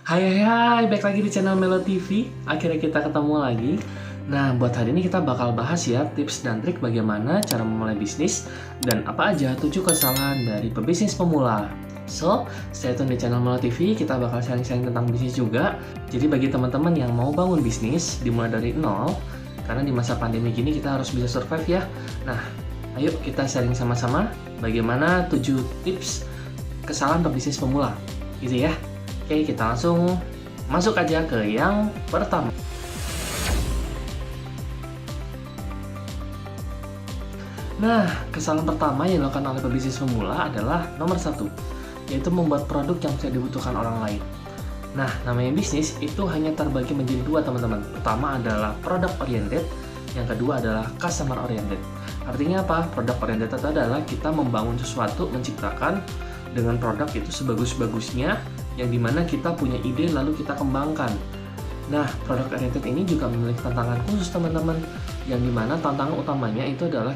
Hai, baik lagi di channel Melo TV. Akhirnya kita ketemu lagi. Nah, buat hari ini kita bakal bahas ya tips dan trik bagaimana cara memulai bisnis dan apa aja 7 kesalahan dari pebisnis pemula. So, stay tune di channel Melo TV, kita bakal sharing-sharing tentang bisnis juga. Jadi bagi teman-teman yang mau bangun bisnis dimulai dari nol, karena di masa pandemi gini kita harus bisa survive ya. Nah, ayo kita sharing sama-sama bagaimana 7 tips kesalahan pebisnis pemula. Gitu ya. Oke, kita langsung masuk aja ke yang pertama. Nah, kesalahan pertama yang dilakukan oleh pebisnis pemula adalah nomor 1, yaitu membuat produk yang tidak dibutuhkan orang lain. Nah, namanya bisnis itu hanya terbagi menjadi 2 teman-teman. Pertama adalah product oriented, yang kedua adalah customer oriented. Artinya apa? Product oriented itu adalah kita membangun sesuatu, menciptakan dengan produk itu sebagus-bagusnya, yang dimana kita punya ide lalu kita kembangkan. Nah, product oriented ini juga memiliki tantangan khusus teman-teman, yang dimana tantangan utamanya itu adalah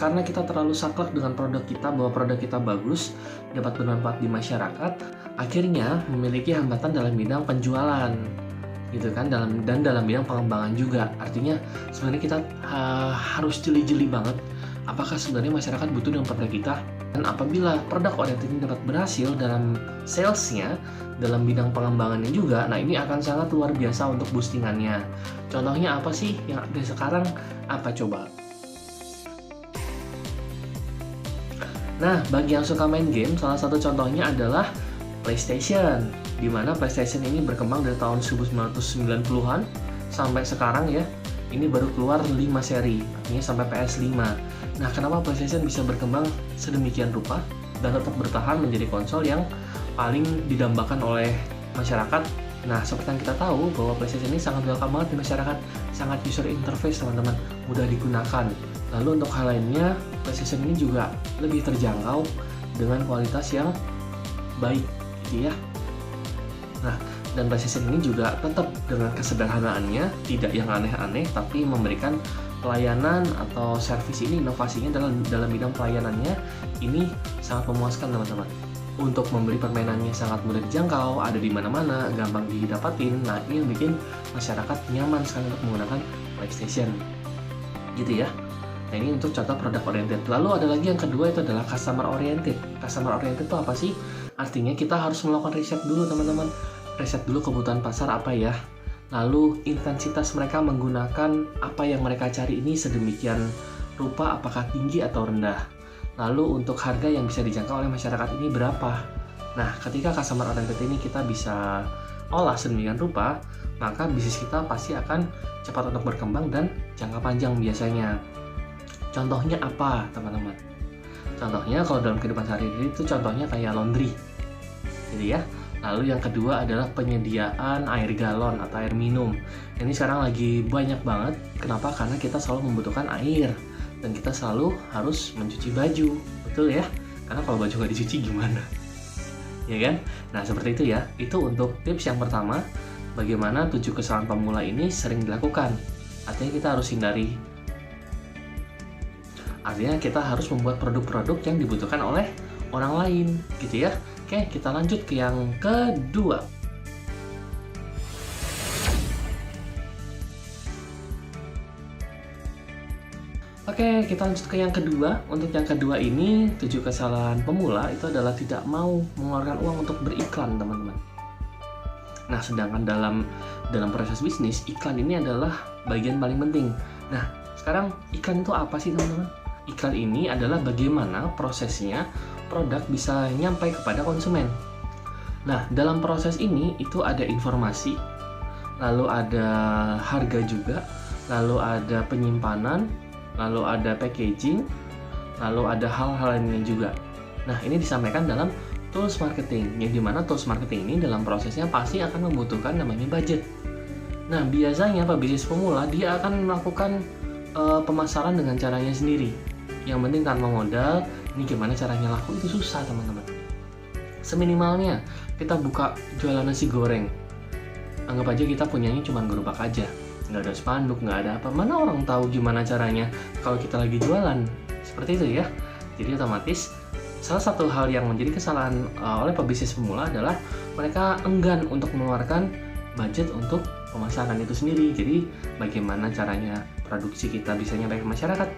karena kita terlalu saklek dengan produk kita, bahwa produk kita bagus, dapat bermanfaat di masyarakat, akhirnya memiliki hambatan dalam bidang penjualan, gitu kan, dalam bidang pengembangan juga. Artinya sebenarnya kita harus jeli-jeli banget apakah sebenarnya masyarakat butuh dengan produk kita. Dan apabila produk oriented ini dapat berhasil dalam salesnya, dalam bidang pengembangannya juga, nah ini akan sangat luar biasa untuk boostingannya. Contohnya apa sih yang ada sekarang? Apa coba? Nah, bagi yang suka main game, salah satu contohnya adalah PlayStation, di mana PlayStation ini berkembang dari tahun 1990-an sampai sekarang ya. Ini baru keluar 5 seri, artinya sampai PS5. Nah, kenapa PlayStation bisa berkembang sedemikian rupa dan tetap bertahan menjadi konsol yang paling didambakan oleh masyarakat? Nah, seperti yang kita tahu bahwa PlayStation ini sangat welcome banget di masyarakat, sangat user interface teman-teman, mudah digunakan. Lalu untuk hal lainnya, PlayStation ini juga lebih terjangkau dengan kualitas yang baik, gitu ya. Nah, dan PlayStation ini juga tetap dengan kesederhanaannya, tidak yang aneh-aneh, tapi memberikan pelayanan atau servis ini, inovasinya dalam bidang pelayanannya ini sangat memuaskan teman-teman. Untuk membeli permainannya sangat mudah dijangkau, ada di mana-mana, gampang didapatin. Nah, ini yang bikin masyarakat nyaman sekali untuk menggunakan PlayStation, gitu ya. Nah, ini untuk contoh product oriented. Lalu ada lagi yang kedua, itu adalah customer oriented. Customer oriented itu apa sih? Artinya kita harus melakukan riset dulu teman-teman. Riset dulu kebutuhan pasar apa ya. Lalu intensitas mereka menggunakan apa yang mereka cari ini sedemikian rupa, apakah tinggi atau rendah. Lalu untuk harga yang bisa dijangkau oleh masyarakat ini berapa. Nah, ketika customer oriented ini kita bisa olah sedemikian rupa, maka bisnis kita pasti akan cepat untuk berkembang dan jangka panjang biasanya. Contohnya apa teman-teman? Contohnya kalau dalam kehidupan sehari-hari itu contohnya kayak laundry, gitu ya. Lalu yang kedua adalah penyediaan air galon atau air minum. Ini sekarang lagi banyak banget. Kenapa? Karena kita selalu membutuhkan air dan kita selalu harus mencuci baju, betul ya? Karena kalau baju nggak dicuci gimana? Ya kan? Nah, seperti itu ya. Itu untuk tips yang pertama, bagaimana 7 kesalahan pemula ini sering dilakukan. Artinya kita harus hindari. Artinya kita harus membuat produk-produk yang dibutuhkan oleh orang lain, gitu ya. Oke, kita lanjut ke yang kedua. Oke, kita lanjut ke yang kedua. Untuk yang kedua ini, 7 kesalahan pemula itu adalah tidak mau mengeluarkan uang untuk beriklan, teman-teman. Nah, sedangkan dalam proses bisnis, iklan ini adalah bagian paling penting. Nah, sekarang iklan itu apa sih, teman-teman? Iklan ini adalah bagaimana prosesnya produk bisa nyampai kepada konsumen. Nah, dalam proses ini itu ada informasi, lalu ada harga juga, lalu ada penyimpanan, lalu ada packaging, lalu ada hal-hal lainnya juga. Nah, ini disampaikan dalam tools marketing, yang dimana tools marketing ini dalam prosesnya pasti akan membutuhkan namanya budget. Nah, biasanya pebisnis pemula dia akan melakukan pemasaran dengan caranya sendiri. Yang penting tanpa modal. Ini gimana caranya laku itu susah teman-teman. Seminimalnya kita buka jualan nasi goreng, anggap aja kita punyanya cuma gerobak aja, nggak ada spanduk, nggak ada apa, mana orang tahu gimana caranya kalau kita lagi jualan. Seperti itu ya. Jadi otomatis salah satu hal yang menjadi kesalahan oleh pebisnis pemula adalah mereka enggan untuk mengeluarkan budget untuk pemasaran itu sendiri. Jadi bagaimana caranya produksi kita bisa nyampe ke masyarakat?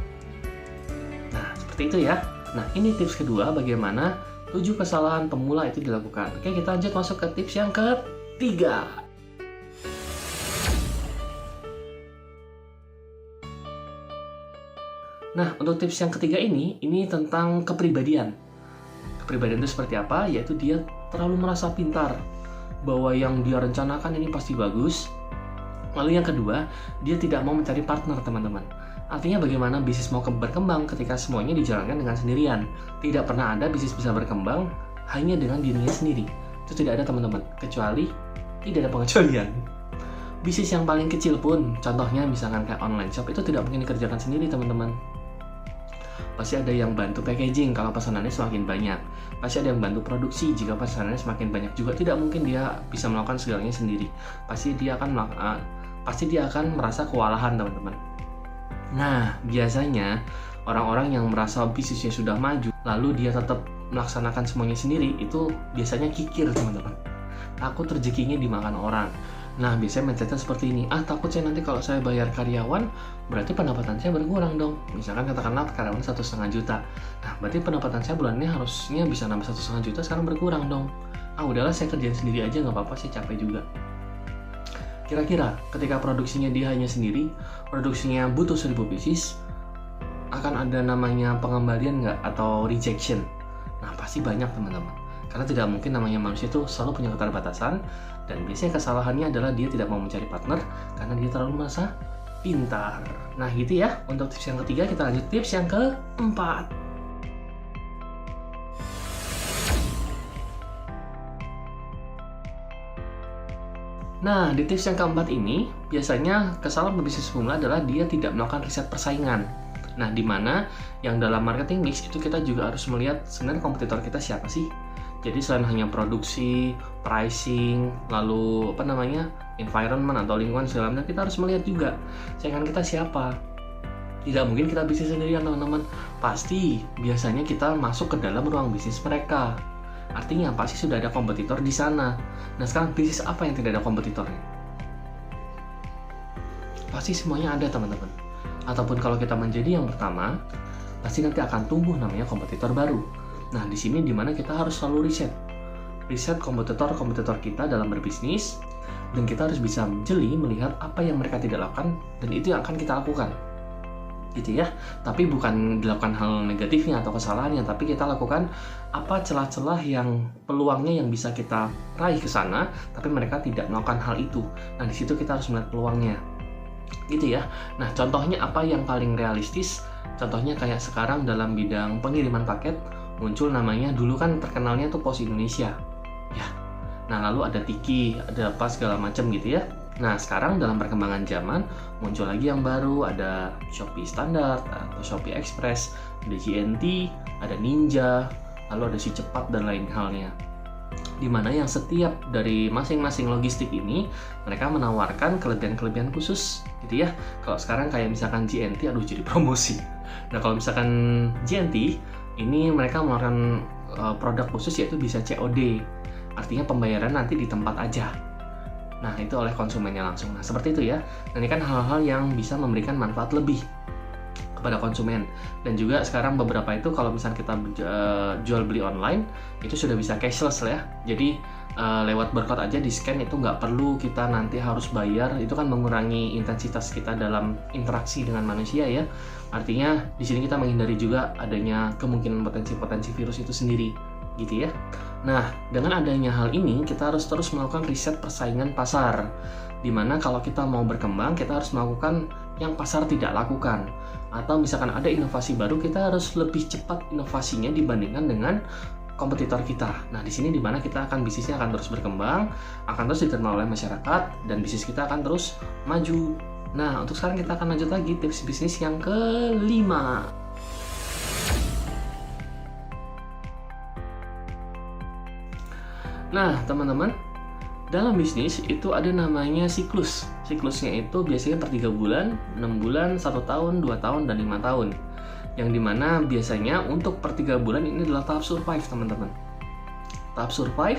Nah, seperti itu ya. Nah, ini tips kedua bagaimana 7 kesalahan pemula itu dilakukan. Oke, kita lanjut masuk ke tips yang ketiga. Nah, untuk tips yang ketiga ini tentang kepribadian. Kepribadian itu seperti apa? Yaitu dia terlalu merasa pintar, bahwa yang dia rencanakan ini pasti bagus. Lalu yang kedua, dia tidak mau mencari partner, teman-teman. Artinya bagaimana bisnis mau berkembang ketika semuanya dijalankan dengan sendirian. Tidak pernah ada bisnis bisa berkembang hanya dengan dirinya sendiri. Itu tidak ada, teman-teman, kecuali tidak ada pengecualian. Bisnis yang paling kecil pun, contohnya misalkan kayak online shop, itu tidak mungkin dikerjakan sendiri, teman-teman. Pasti ada yang bantu packaging kalau pesanannya semakin banyak. Pasti ada yang bantu produksi jika pesanannya semakin banyak juga. Tidak mungkin dia bisa melakukan segalanya sendiri. Pasti dia akan merasa kewalahan, teman-teman. Nah, biasanya orang-orang yang merasa bisnisnya sudah maju, lalu dia tetap melaksanakan semuanya sendiri, itu biasanya kikir, teman-teman. Takut rezekinya dimakan orang. Nah, biasanya mindsetnya seperti ini. Takut saya nanti kalau saya bayar karyawan, berarti pendapatan saya berkurang dong. Misalkan katakanlah karyawan 1,5 juta. Nah, berarti pendapatan saya bulannya harusnya bisa nambah 1,5 juta, sekarang berkurang dong. Udahlah saya kerjain sendiri aja, nggak apa-apa, saya capek juga. Kira-kira ketika produksinya dia hanya sendiri, produksinya butuh 1000 pieces, akan ada namanya pengembalian nggak atau rejection? Nah, pasti banyak, teman-teman. Karena tidak mungkin namanya manusia itu selalu punya keterbatasan, dan biasanya kesalahannya adalah dia tidak mau mencari partner karena dia terlalu merasa pintar. Nah, gitu ya. Untuk tips yang ketiga, kita lanjut tips yang keempat. Nah, di tips yang keempat ini, biasanya kesalahan pebisnis pemula adalah dia tidak melakukan riset persaingan. Nah, di mana yang dalam marketing mix itu kita juga harus melihat sebenarnya kompetitor kita siapa sih. Jadi selain hanya produksi, pricing, lalu environment atau lingkungan segala macam, kita harus melihat juga saingan kita siapa. Tidak mungkin kita bisnis sendirian, teman-teman. Pasti biasanya kita masuk ke dalam ruang bisnis mereka. Artinya pasti sudah ada kompetitor di sana. Nah, sekarang bisnis apa yang tidak ada kompetitornya? Pasti semuanya ada, teman-teman. Ataupun kalau kita menjadi yang pertama, pasti nanti akan tumbuh namanya kompetitor baru. Nah, di sini dimana kita harus selalu riset kompetitor kita dalam berbisnis, dan kita harus bisa jeli melihat apa yang mereka tidak lakukan, dan itu yang akan kita lakukan, gitu ya. Tapi bukan dilakukan hal negatifnya atau kesalahannya, tapi kita lakukan apa celah-celah yang peluangnya yang bisa kita raih ke sana, tapi mereka tidak melakukan hal itu. Nah, di situ kita harus melihat peluangnya, gitu ya. Nah, contohnya apa yang paling realistis? Contohnya kayak sekarang dalam bidang pengiriman paket, muncul namanya, dulu kan terkenalnya tuh Pos Indonesia ya. Nah, lalu ada Tiki, ada apa segala macam gitu ya. Nah, sekarang dalam perkembangan zaman muncul lagi yang baru, ada Shopee Standard atau Shopee Express, ada GNT, ada Ninja, lalu ada Si Cepat dan lain halnya. Dimana yang setiap dari masing-masing logistik ini mereka menawarkan kelebihan-kelebihan khusus gitu ya. Kalau sekarang kayak misalkan GNT, jadi promosi. Nah, kalau misalkan GNT ini mereka mengeluarkan produk khusus yaitu bisa COD, artinya pembayaran nanti di tempat aja. Nah, itu oleh konsumennya langsung. Nah, seperti itu ya. Nah, ini kan hal-hal yang bisa memberikan manfaat lebih kepada konsumen. Dan juga sekarang beberapa itu kalau misalnya kita jual beli online, itu sudah bisa cashless ya. Jadi lewat barcode aja di scan, itu nggak perlu kita nanti harus bayar. Itu kan mengurangi intensitas kita dalam interaksi dengan manusia ya. Artinya di sini kita menghindari juga adanya kemungkinan potensi virus itu sendiri, gitu ya. Nah, dengan adanya hal ini kita harus terus melakukan riset persaingan pasar. Dimana kalau kita mau berkembang, kita harus melakukan yang pasar tidak lakukan. Atau misalkan ada inovasi baru, kita harus lebih cepat inovasinya dibandingkan dengan kompetitor kita. Nah, di sini dimana kita bisnisnya akan terus berkembang, akan terus diterima oleh masyarakat, dan bisnis kita akan terus maju. Nah, untuk sekarang kita akan lanjut lagi tips bisnis yang kelima. Nah, teman-teman, dalam bisnis itu ada namanya siklus. Siklusnya itu biasanya per 3 bulan, 6 bulan, 1 tahun, 2 tahun, dan 5 tahun. Yang dimana biasanya untuk per 3 bulan ini adalah tahap survive, teman-teman. Tahap survive,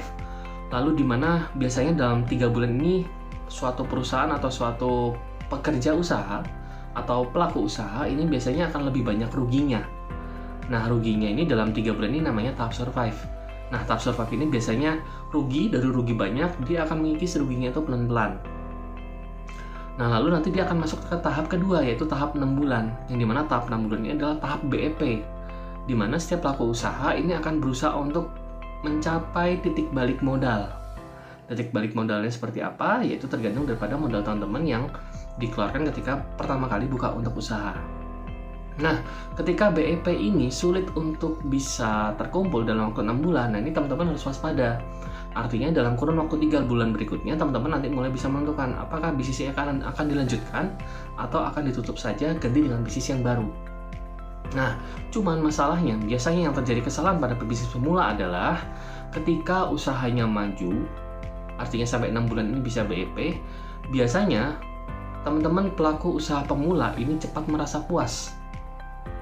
Lalu dimana biasanya dalam 3 bulan ini suatu perusahaan atau suatu pekerja usaha atau pelaku usaha ini biasanya akan lebih banyak ruginya. Nah, ruginya ini dalam 3 bulan ini namanya tahap survive. Nah, tahap survive ini biasanya rugi, dari rugi banyak, dia akan mengikis ruginya itu pelan-pelan. Nah, lalu nanti dia akan masuk ke tahap kedua, yaitu tahap 6 bulan. Yang dimana tahap 6 bulan ini adalah tahap BEP, dimana setiap pelaku usaha ini akan berusaha untuk mencapai titik balik modal. Titik balik modalnya seperti apa? Yaitu tergantung daripada modal teman-teman yang dikeluarkan ketika pertama kali buka untuk usaha. Nah, ketika BEP ini sulit untuk bisa terkumpul dalam waktu 6 bulan, nah ini teman-teman harus waspada. Artinya dalam kurun waktu 3 bulan berikutnya, teman-teman nanti mulai bisa menentukan apakah bisnisnya akan dilanjutkan atau akan ditutup saja, ganti dengan bisnis yang baru. Nah, cuman masalahnya biasanya yang terjadi kesalahan pada pebisnis pemula adalah ketika usahanya maju, artinya sampai 6 bulan ini bisa BEP, biasanya teman-teman pelaku usaha pemula ini cepat merasa puas.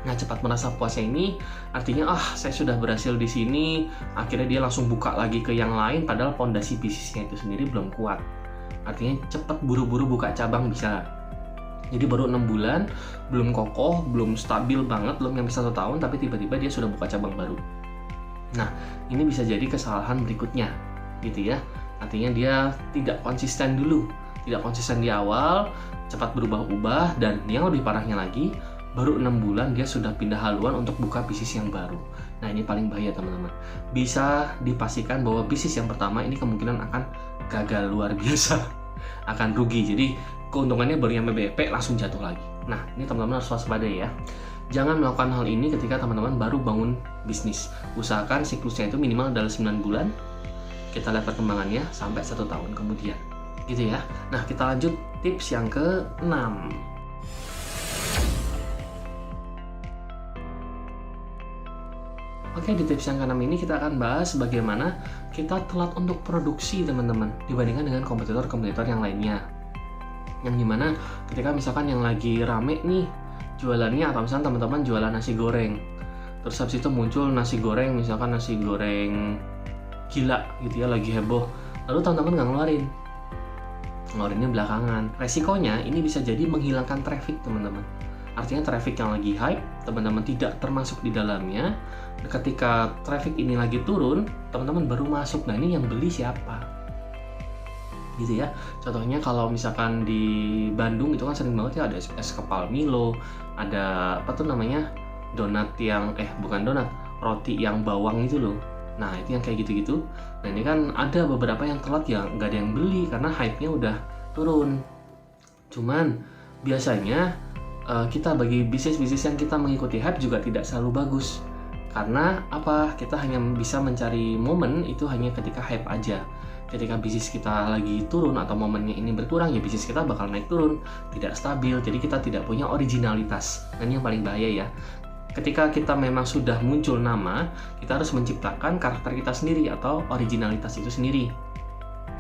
Nah, cepat merasa puasnya ini artinya saya sudah berhasil di sini, akhirnya dia langsung buka lagi ke yang lain padahal fondasi bisnisnya itu sendiri belum kuat. Artinya cepat buru-buru buka cabang bisa. Jadi baru 6 bulan, belum kokoh, belum stabil banget, belum sampai 1 tahun, tapi tiba-tiba dia sudah buka cabang baru. Nah, ini bisa jadi kesalahan berikutnya, gitu ya. Artinya dia tidak konsisten dulu, tidak konsisten di awal, cepat berubah-ubah, dan yang lebih parahnya lagi, baru 6 bulan dia sudah pindah haluan untuk buka bisnis yang baru. Nah, ini paling bahaya teman-teman. Bisa dipastikan bahwa bisnis yang pertama ini kemungkinan akan gagal luar biasa, akan rugi. Jadi keuntungannya baru nyampe BEP langsung jatuh lagi. Nah, ini teman-teman harus waspada ya. Jangan melakukan hal ini ketika teman-teman baru bangun bisnis. Usahakan siklusnya itu minimal adalah 9 bulan. Kita lihat perkembangannya sampai 1 tahun kemudian. Gitu ya. Nah, kita lanjut tips yang ke-6. Oke, di tips yang ke-6 ini kita akan bahas bagaimana kita telat untuk produksi teman-teman dibandingkan dengan kompetitor-kompetitor yang lainnya. Yang dimana ketika misalkan yang lagi rame nih jualannya, atau misalkan teman-teman jualan nasi goreng, terus habis itu muncul nasi goreng, misalkan nasi goreng gila gitu ya, lagi heboh, lalu teman-teman nggak ngeluarinnya belakangan. Resikonya ini bisa jadi menghilangkan traffic teman-teman. Artinya traffic yang lagi hype, teman-teman tidak termasuk di dalamnya. Ketika traffic ini lagi turun, teman-teman baru masuk. Nah, ini yang beli siapa? Gitu ya. Contohnya kalau misalkan di Bandung itu kan sering banget ya ada es kepal Milo, ada apa tuh namanya, donat yang bukan donat, roti yang bawang itu loh. Nah, itu yang kayak gitu-gitu. Nah, ini kan ada beberapa yang telat ya, nggak ada yang beli karena hype-nya udah turun. Cuman biasanya kita bagi bisnis-bisnis yang kita mengikuti hype juga tidak selalu bagus. Karena apa? Kita hanya bisa mencari momen itu hanya ketika hype aja. Ketika bisnis kita lagi turun atau momennya ini berkurang, ya bisnis kita bakal naik turun, tidak stabil. Jadi kita tidak punya originalitas. Dan ini yang paling bahaya ya. Ketika kita memang sudah muncul nama, kita harus menciptakan karakter kita sendiri atau originalitas itu sendiri.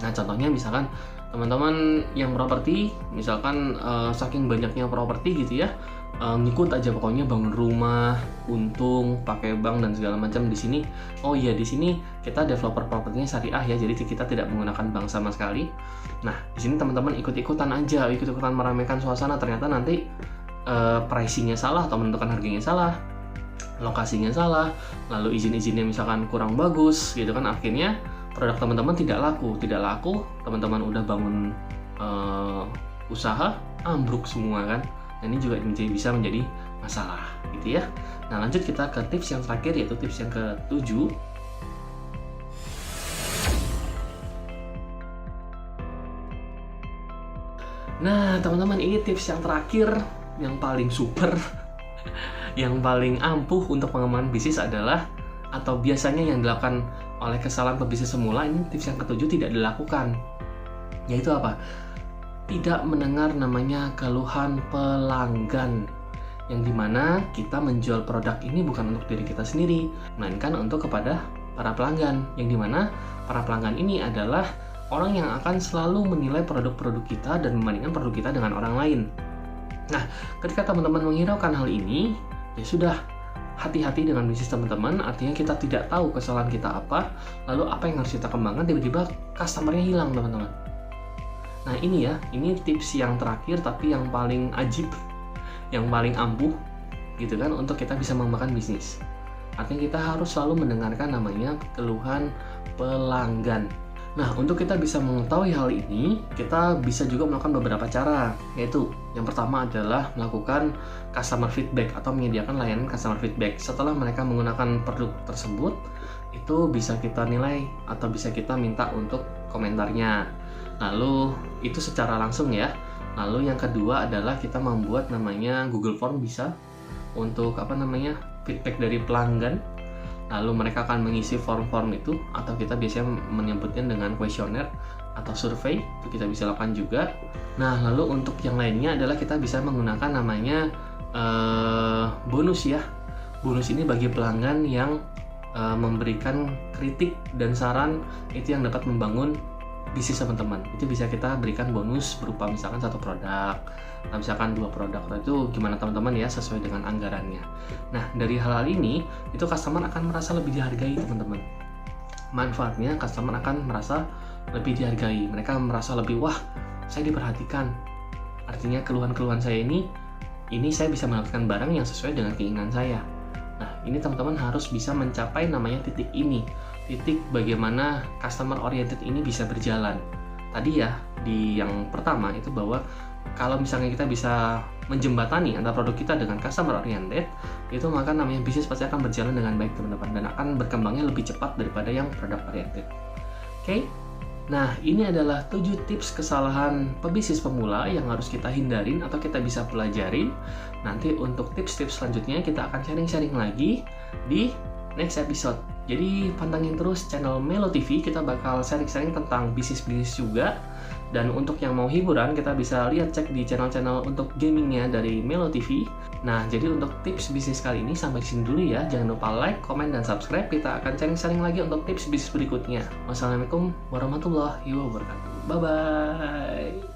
Nah, contohnya misalkan teman-teman yang properti, misalkan saking banyaknya properti gitu ya, ngikut aja pokoknya bangun rumah, untung, pakai bank dan segala macam di sini. Oh iya, di sini kita developer propertinya syariah ya, jadi kita tidak menggunakan bank sama sekali. Nah, di sini teman-teman ikut-ikutan aja, ikut-ikutan meramaikan suasana, ternyata nanti pricingnya salah atau menentukan harganya salah, lokasinya salah, lalu izin-izinnya misalkan kurang bagus gitu kan, akhirnya produk teman-teman tidak laku, teman-teman udah bangun usaha, ambruk semua kan. Dan ini juga bisa menjadi masalah gitu ya. Nah, lanjut kita ke tips yang terakhir, yaitu tips yang ke-7. Nah, teman-teman, ini tips yang terakhir yang paling super yang paling ampuh untuk pengembangan bisnis adalah, atau biasanya yang dilakukan oleh kesalahan pebisnis semula, ini tips yang ke-7 tidak dilakukan. Yaitu apa? Tidak mendengar namanya keluhan pelanggan, yang dimana kita menjual produk ini bukan untuk diri kita sendiri, melainkan untuk kepada para pelanggan, yang dimana para pelanggan ini adalah orang yang akan selalu menilai produk-produk kita dan membandingkan produk kita dengan orang lain. Nah, ketika teman-teman menghiraukan hal ini, ya sudah, hati-hati dengan bisnis teman-teman, artinya kita tidak tahu kesalahan kita apa, lalu apa yang harus kita kembangkan, tiba-tiba customer-nya hilang teman-teman. Nah ini ya, ini tips yang terakhir tapi yang paling ajib, yang paling ampuh gitu kan, untuk kita bisa mengembangkan bisnis. Artinya kita harus selalu mendengarkan namanya keluhan pelanggan. Nah, untuk kita bisa mengetahui hal ini, kita bisa juga melakukan beberapa cara, yaitu yang pertama adalah melakukan customer feedback atau menyediakan layanan customer feedback. Setelah mereka menggunakan produk tersebut, itu bisa kita nilai atau bisa kita minta untuk komentarnya. Lalu itu secara langsung ya. Lalu yang kedua adalah kita membuat namanya Google Form, bisa untuk feedback dari pelanggan. Lalu mereka akan mengisi form-form itu, atau kita biasanya menyebutnya dengan kuesioner atau survei, itu kita bisa lakukan juga. Nah, lalu untuk yang lainnya adalah kita bisa menggunakan namanya bonus ya. Bonus ini bagi pelanggan yang memberikan kritik dan saran, itu yang dapat membangun bisnis teman-teman. Itu bisa kita berikan bonus berupa misalkan 1 produk, atau misalkan 2 produk. Itu gimana teman-teman ya, sesuai dengan anggarannya. Nah, dari hal-hal ini, itu customer akan merasa lebih dihargai teman-teman. Manfaatnya, customer akan merasa lebih dihargai. Mereka merasa lebih, wah, saya diperhatikan. Artinya keluhan-keluhan saya ini saya bisa mendapatkan barang yang sesuai dengan keinginan saya. Nah, ini teman-teman harus bisa mencapai namanya titik ini. Titik bagaimana customer oriented ini bisa berjalan. Tadi ya, di yang pertama itu bahwa kalau misalnya kita bisa menjembatani antara produk kita dengan customer oriented, itu maka namanya bisnis pasti akan berjalan dengan baik teman-teman, dan akan berkembangnya lebih cepat daripada yang product oriented. Oke? Nah, ini adalah 7 tips kesalahan pebisnis pemula yang harus kita hindarin atau kita bisa pelajarin. Nanti untuk tips-tips selanjutnya kita akan sharing-sharing lagi di next episode. Jadi pantengin terus channel Melo TV, kita bakal sharing-sharing tentang bisnis-bisnis juga. Dan untuk yang mau hiburan, kita bisa lihat cek di channel-channel untuk gamingnya dari Melo TV. Nah, jadi untuk tips bisnis kali ini sampai sini dulu ya. Jangan lupa like, komen, dan subscribe. Kita akan sharing-sharing lagi untuk tips bisnis berikutnya. Wassalamualaikum warahmatullahi wabarakatuh. Bye-bye.